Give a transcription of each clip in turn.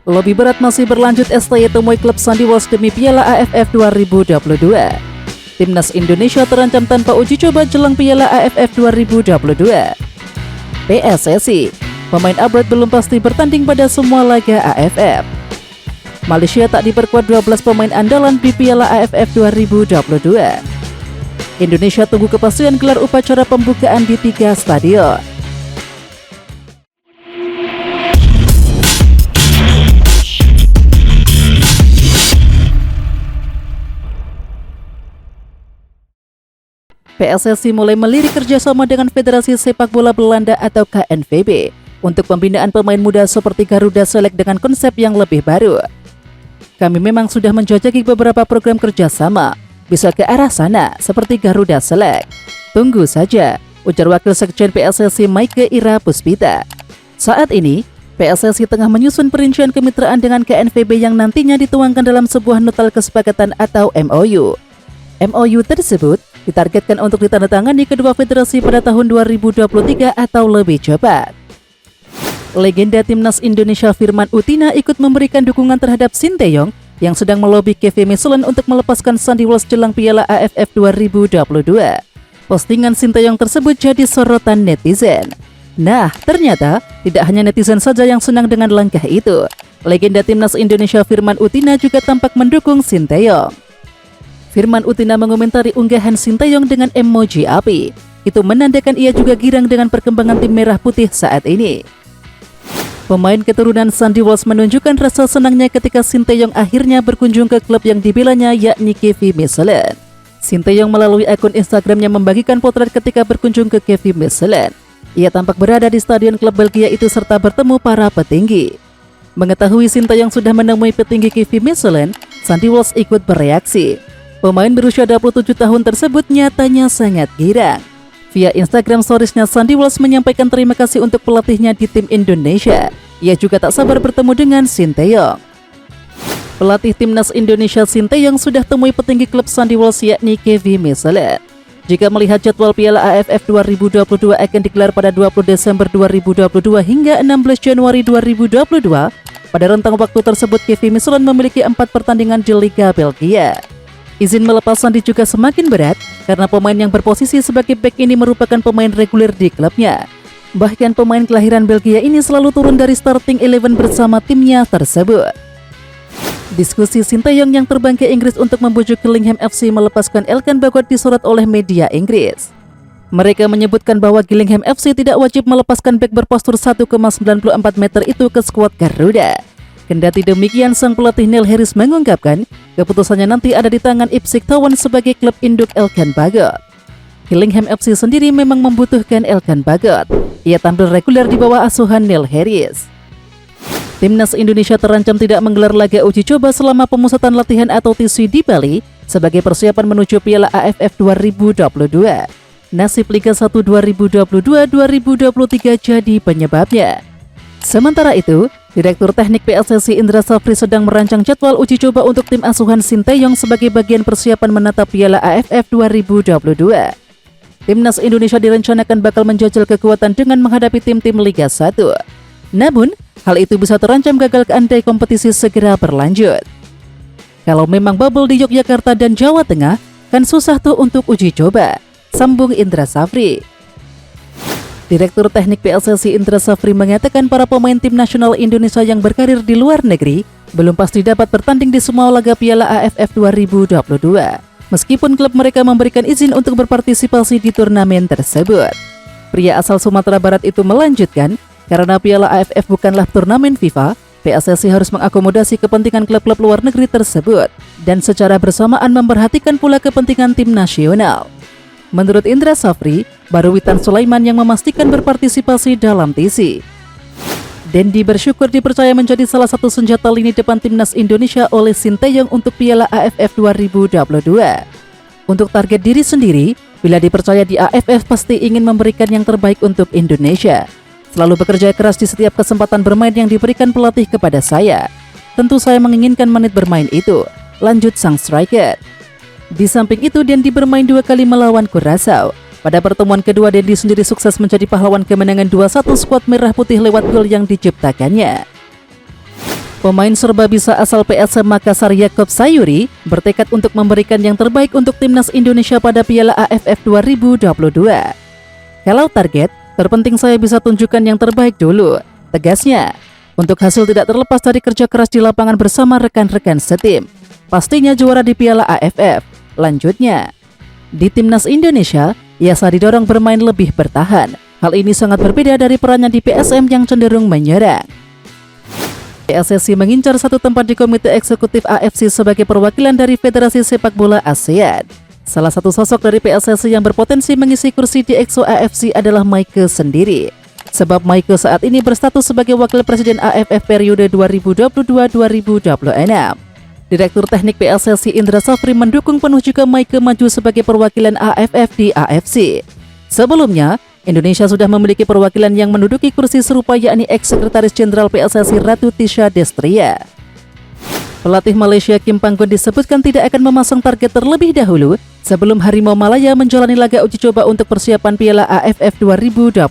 Lobby berat masih berlanjut STY temui klub Sandy Walsh demi Piala AFF 2022. Timnas Indonesia terancam tanpa uji coba jelang Piala AFF 2022. PSSI, pemain abad belum pasti bertanding pada semua laga AFF. Malaysia tak diperkuat 12 pemain andalan di Piala AFF 2022. Indonesia tunggu kepastian gelar upacara pembukaan di 3 stadion. PSSI mulai melirik kerjasama dengan Federasi Sepak Bola Belanda atau KNVB untuk pembinaan pemain muda seperti Garuda Select dengan konsep yang lebih baru. Kami memang sudah menjajaki beberapa program kerjasama, bisa ke arah sana seperti Garuda Select. Tunggu saja, ujar Wakil Sekjen PSSI Maike Ira Puspita. Saat ini, PSSI tengah menyusun perincian kemitraan dengan KNVB yang nantinya dituangkan dalam sebuah nota kesepakatan atau MOU. MOU tersebut ditargetkan untuk ditandatangani kedua federasi pada tahun 2023 atau lebih cepat. Legenda Timnas Indonesia Firman Utina ikut memberikan dukungan terhadap Sinteyong yang sedang melobi Kevin Michelin untuk melepaskan Sandy Walsh jelang Piala AFF 2022. Postingan Sinteyong tersebut jadi sorotan netizen. Nah, ternyata tidak hanya netizen saja yang senang dengan langkah itu. Legenda Timnas Indonesia Firman Utina juga tampak mendukung Sinteyong. Firman Utina mengomentari unggahan Sinteyong dengan emoji api. Itu menandakan ia juga girang dengan perkembangan tim merah putih saat ini. Pemain keturunan Sandy Walsh menunjukkan rasa senangnya ketika Sinteyong akhirnya berkunjung ke klub yang dibelanya yakni Kevin Michelin. Sinteyong melalui akun Instagramnya membagikan potret ketika berkunjung ke Kevin Michelin. Ia tampak berada di stadion klub Belgia itu serta bertemu para petinggi. Mengetahui Sinteyong sudah menemui petinggi Kevin Michelin, Sandy Walsh ikut bereaksi. Pemain berusia 27 tahun tersebut nyatanya sangat girang. Via Instagram Stories-nya, Sandy Walsh menyampaikan terima kasih untuk pelatihnya di tim Indonesia. Ia juga tak sabar bertemu dengan Sinteyong. Pelatih Timnas Indonesia Sinteyong sudah temui petinggi klub Sandy Walsh yakni Kevin Michelin. Jika melihat jadwal Piala AFF 2022 akan digelar pada 20 Desember 2022 hingga 16 Januari 2022, pada rentang waktu tersebut Kevin Michelin memiliki 4 pertandingan di Liga Belgia. Izin melepas Sandy juga semakin berat karena pemain yang berposisi sebagai bek ini merupakan pemain reguler di klubnya. Bahkan pemain kelahiran Belgia ini selalu turun dari starting 11 bersama timnya tersebut. Diskusi Sinteyong yang terbang ke Inggris untuk membujuk Gillingham FC melepaskan Elkan Bagot disorot oleh media Inggris. Mereka menyebutkan bahwa Gillingham FC tidak wajib melepaskan bek berpostur 1,94 meter itu ke skuad Garuda. Kendati demikian, sang pelatih Neil Harris mengungkapkan keputusannya nanti ada di tangan Ipswich Town sebagai klub induk Elkan Bagot. Gillingham FC sendiri memang membutuhkan Elkan Bagot. Ia tampil reguler di bawah asuhan Neil Harris. Timnas Indonesia terancam tidak menggelar laga uji coba selama pemusatan latihan atau TC di Bali sebagai persiapan menuju Piala AFF 2022. Nasib Liga 1 2022-2023 jadi penyebabnya. Sementara itu, Direktur Teknik PSSI Indra Safri sedang merancang jadwal uji coba untuk tim asuhan Sinteyong sebagai bagian persiapan menatap Piala AFF 2022. Timnas Indonesia direncanakan bakal menjajal kekuatan dengan menghadapi tim-tim Liga 1. Namun, hal itu bisa terancam gagal andai kompetisi segera berlanjut. Kalau memang bubble di Yogyakarta dan Jawa Tengah, kan susah tuh untuk uji coba, sambung Indra Safri. Direktur Teknik PSSI Indra Safri mengatakan para pemain tim nasional Indonesia yang berkarir di luar negeri belum pasti dapat bertanding di semua laga Piala AFF 2022. Meskipun klub mereka memberikan izin untuk berpartisipasi di turnamen tersebut. Pria asal Sumatera Barat itu melanjutkan, karena Piala AFF bukanlah turnamen FIFA, PSSI harus mengakomodasi kepentingan klub-klub luar negeri tersebut dan secara bersamaan memperhatikan pula kepentingan tim nasional. Menurut Indra Safri, baru Witan Sulaiman yang memastikan berpartisipasi dalam TC. Dendi bersyukur dipercaya menjadi salah satu senjata lini depan Timnas Indonesia oleh Sinteyong untuk Piala AFF 2022. Untuk target diri sendiri, bila dipercaya di AFF pasti ingin memberikan yang terbaik untuk Indonesia. Selalu bekerja keras di setiap kesempatan bermain yang diberikan pelatih kepada saya. Tentu saya menginginkan menit bermain itu, lanjut sang striker. Di samping itu, Dendi bermain 2 kali melawan Curaçao. Pada pertemuan kedua, Dendi sendiri sukses menjadi pahlawan kemenangan 2-1 skuad merah putih lewat gol yang diciptakannya. Pemain serba bisa asal PSM Makassar Yaakob Sayuri bertekad untuk memberikan yang terbaik untuk timnas Indonesia pada Piala AFF 2022. Kalau target, terpenting saya bisa tunjukkan yang terbaik dulu, tegasnya. Untuk hasil tidak terlepas dari kerja keras di lapangan bersama rekan-rekan setim. Pastinya juara di Piala AFF. Lanjutnya, di timnas Indonesia, Yasa didorong bermain lebih bertahan. Hal ini sangat berbeda dari perannya di PSM yang cenderung menyerang. PSSI mengincar satu tempat di Komite Eksekutif AFC sebagai perwakilan dari Federasi Sepak Bola ASEAN. Salah satu sosok dari PSSI yang berpotensi mengisi kursi di Exco AFC adalah Meike sendiri. Sebab Meike saat ini berstatus sebagai Wakil Presiden AFF periode 2022-2026. Direktur Teknik PSSI Indra Safri mendukung penuh jika Meike maju sebagai perwakilan AFF di AFC. Sebelumnya, Indonesia sudah memiliki perwakilan yang menduduki kursi serupa yakni Ex-Sekretaris Jenderal PSSI Ratu Tisha Destria. Pelatih Malaysia Kim Panggon disebutkan tidak akan memasang target terlebih dahulu sebelum Harimau Malaya menjalani laga uji coba untuk persiapan Piala AFF 2022.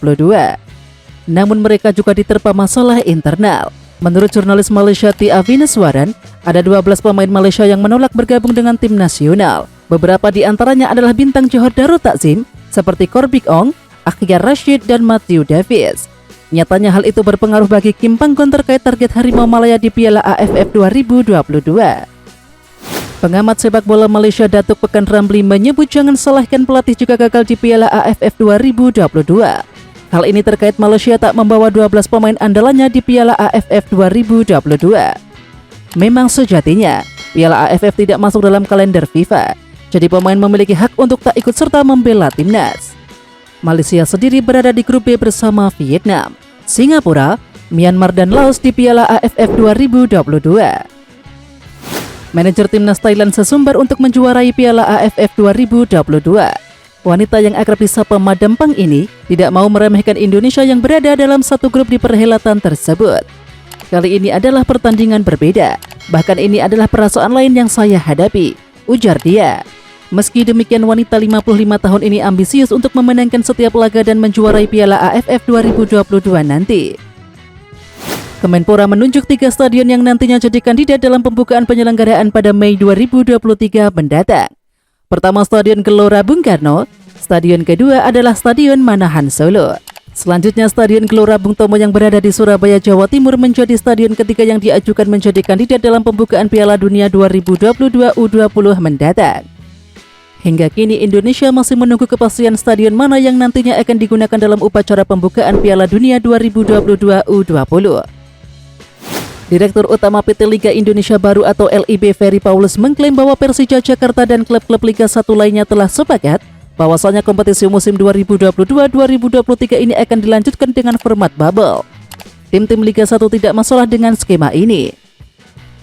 Namun mereka juga diterpa masalah internal. Menurut jurnalis Malaysia Tia Vineswaran, ada 12 pemain Malaysia yang menolak bergabung dengan tim nasional. Beberapa di antaranya adalah bintang Johor Darul Takzim seperti Corbik Ong, Akhyar Rashid, dan Matthew Davis. Nyatanya hal itu berpengaruh bagi Kim Panggon terkait target Harimau Malaya di Piala AFF 2022. Pengamat sepak bola Malaysia Datuk Pekan Ramli menyebut jangan salahkan pelatih jika gagal di Piala AFF 2022. Hal ini terkait Malaysia tak membawa 12 pemain andalannya di Piala AFF 2022. Memang sejatinya, Piala AFF tidak masuk dalam kalender FIFA, jadi pemain memiliki hak untuk tak ikut serta membela timnas. Malaysia sendiri berada di grup B bersama Vietnam, Singapura, Myanmar, dan Laos di Piala AFF 2022. Manajer timnas Thailand sesumbar untuk menjuarai Piala AFF 2022. Wanita yang akrab disapa Madam Pang ini tidak mau meremehkan Indonesia yang berada dalam satu grup di perhelatan tersebut. Kali ini adalah pertandingan berbeda, bahkan ini adalah perasaan lain yang saya hadapi, ujar dia. Meski demikian, wanita 55 tahun ini ambisius untuk memenangkan setiap laga dan menjuarai Piala AFF 2022 nanti. Kemenpora menunjuk 3 stadion yang nantinya jadi kandidat dalam pembukaan penyelenggaraan pada Mei 2023 mendatang. Pertama, Stadion Gelora Bung Karno. Stadion kedua adalah Stadion Manahan Solo. Selanjutnya, Stadion Gelora Bung Tomo yang berada di Surabaya, Jawa Timur menjadi stadion ketiga yang diajukan menjadi kandidat dalam pembukaan Piala Dunia 2022 U20 mendatang. Hingga kini Indonesia masih menunggu kepastian stadion mana yang nantinya akan digunakan dalam upacara pembukaan Piala Dunia 2022 U20. Direktur Utama PT Liga Indonesia Baru atau LIB Ferry Paulus mengklaim bahwa Persija Jakarta dan klub-klub Liga 1 lainnya telah sepakat bahwasanya kompetisi musim 2022-2023 ini akan dilanjutkan dengan format bubble. Tim-tim Liga 1 tidak masalah dengan skema ini.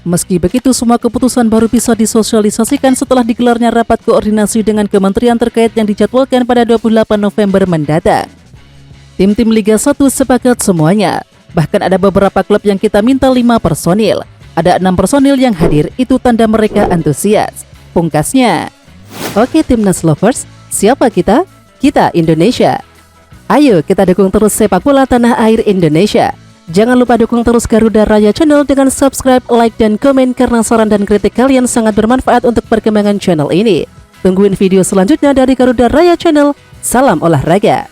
Meski begitu, semua keputusan baru bisa disosialisasikan setelah digelarnya rapat koordinasi dengan kementerian terkait yang dijadwalkan pada 28 November mendatang. Tim-tim Liga 1 sepakat semuanya. Bahkan ada beberapa klub yang kita minta 5 personil. Ada 6 personil yang hadir, itu tanda mereka antusias. Pungkasnya. Oke Timnas Lovers, siapa kita? Kita Indonesia. Ayo kita dukung terus sepak bola tanah air Indonesia. Jangan lupa dukung terus Garuda Raya Channel dengan subscribe, like, dan komen karena saran dan kritik kalian sangat bermanfaat untuk perkembangan channel ini. Tungguin video selanjutnya dari Garuda Raya Channel. Salam olahraga.